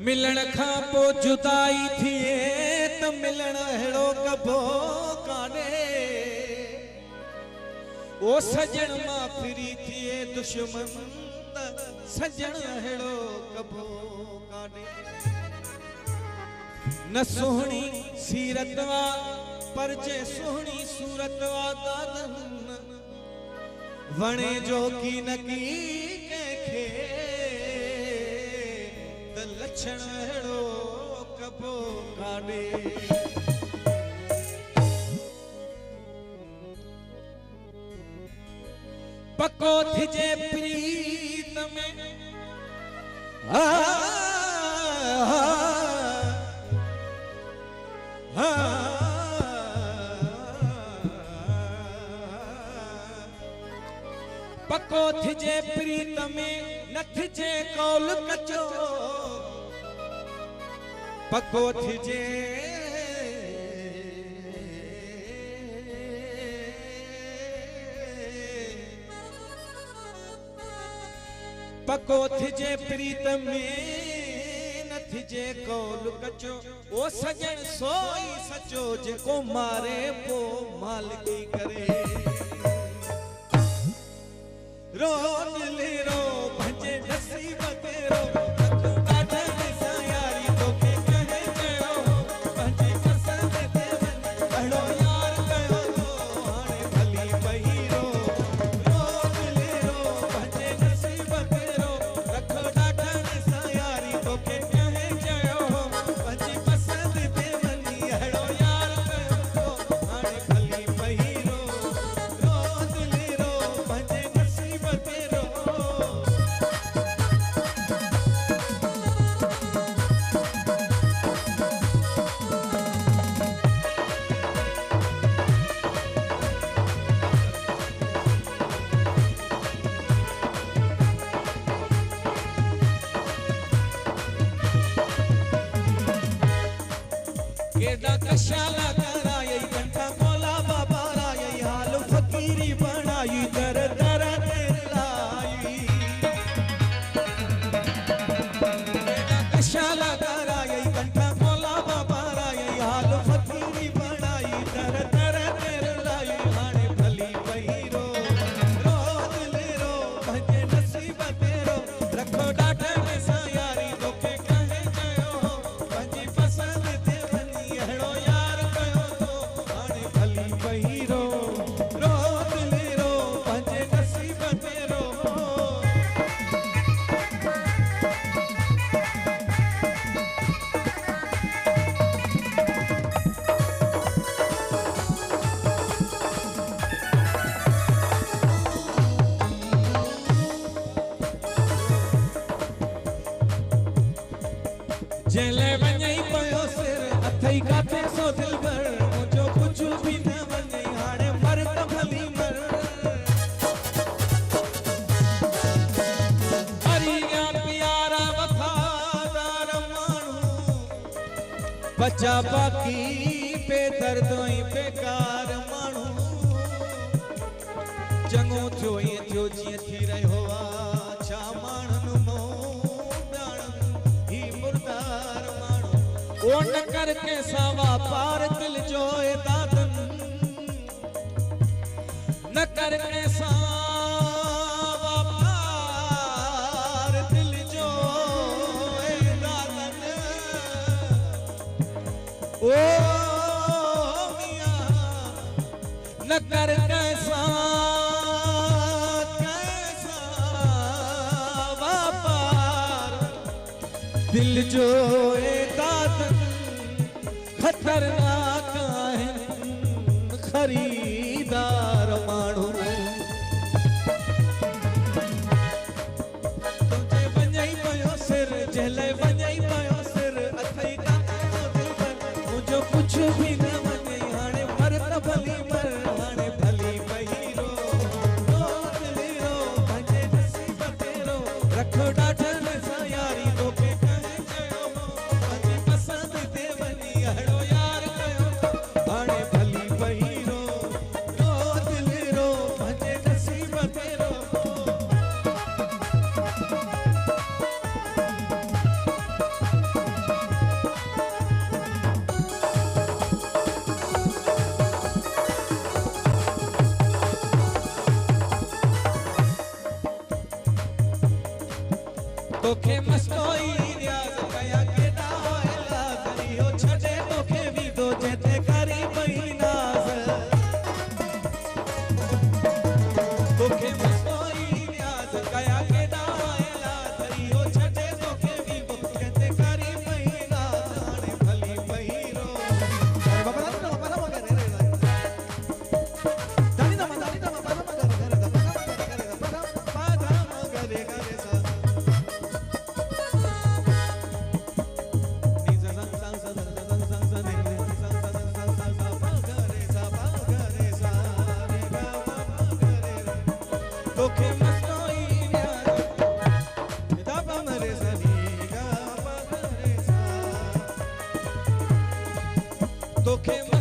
मिलण खां पोइ जुदाई थिए त मिलण अहिड़ो कबो कान्हे। ओ सजण मां फिरी थिए दुश्मन त सजण अहिड़ो कबो कान्हे। न सुहिणी सीरत वा पर जे सुहिणी सूरत वा दादन वणे जो की न की कंहिंखे लक्षण अहिड़ो कबो कान्हे। पको थिजे प्रीत में पको थिजे प्रीत में न थिजे कौल कचो। पको थिजे पको थिजे प्रीत में न थिजे कौल कचो। ओ सजन सोई सचो जेको मारे पो मालिकी करे। रो दिल रो भजे नसीब तेरो कशाला कराई कंठा कोला बाबा राई हाल फकीरी बनाई दर दर लाई। कशाला कराई कंठा कोला बाबा राई हाल फकीरी बनाई दर दर लाई। हाणे भली बहिरो रो दिल रो भजे नसीब तेरो रखो ॾाढे में सा यारी तोखे कहे कयो पंहिंजी पसंद ते वञी अहिड़ो बहिरो रो दिल रो पंहिंजे नसीब तेरो। जेले वञई पियो सिर अथई काथे सो दिलबर मुंहिंजो कुझु बि न वञई हाणे मर त भली मर। हरिया प्यारा वफादार माण्हू बचा बाक़ी बेदर्द ऐं बेकार माण्हू। चङो थियो ईअं थियो जीअं थी रहियो आहे छा माण्हुनि ओ न कर के सावा पार दिल जो दादन न कर के सावा पार दिल जो दादन। ओ मियां न कर के सावा पार दिल जो दादन। खतरनाक आहिनि खरीदार माण्हू तुंहिंजे वञई पियो सिर जंहिं वञई पियो सिर अथई मुंहिंजो कुझु बि न वञे हाणे मर त भली मर। हाणे भली बहिरो रो दिल रो भजे नसीब तेरो रखो ॾाढनि सां यारी तोखे कहे चयो पंहिंजी पसंद ते वञी अहिड़ो यार कयो। हाणे भली बहिरो रो दिल रो भजे नसीब तेरो। तोखे